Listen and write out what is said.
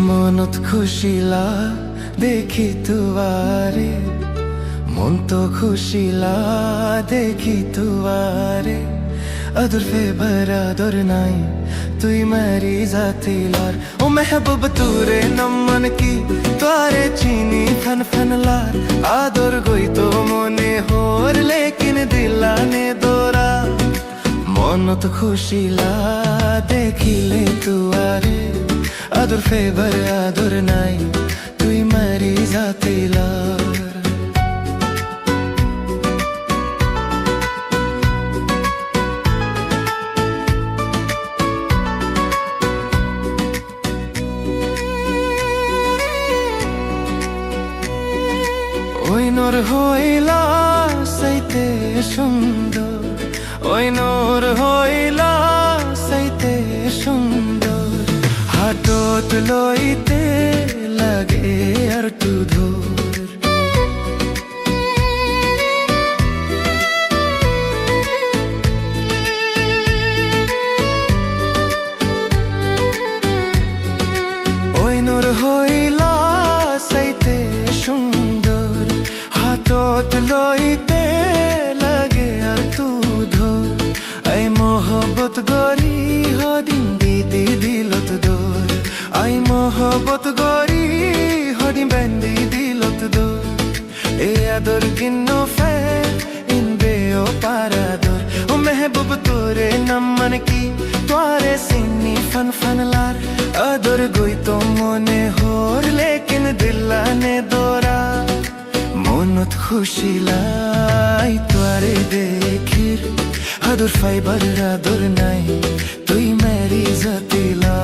মনত খুশিলা দেখি তুয়ারে, মন তো খুশিলা দেখি তুয়ারে। अदर फेबर अदर नाई तुई मेरी जाती लार। ओ महबूब तूरे नमन की तारे चीनी फन फन लार। आदर गोई तो मने होर लेकिन दिलाने दोरा। মনত খুশিলা দেখিলে তুয়ারে, আদর ফেভার আদর নাই তুই মারি জাতিলার। ওই নর হইলা সাইতে সুন্দর, ওই নর হইলা সাইতে সুন্দর। হাতত লইতে লাগে আর তু ধর। ওই নর হইলা সাইতে সুন্দর, হাতত লইতে লাগে আর তু ধর। আই মোহব্বত গরি হদিন দিদি দিলত দোর। আই মোহব্বত গরি হদিন বেন্দি দিলত দোর। এ আদর গিন্ন ফে ইনবে ও পারাদর। ও মেহবুব তোরে নমন কি তোরে সিন্নি ফন ফন লার। আদর গই তো মনে হোর লেকিন দিলানে দোরা। মনত খুশিলাই তোরে দেখির, আদর ফাইবার আদর নাই তুই মেরি জাতিলা।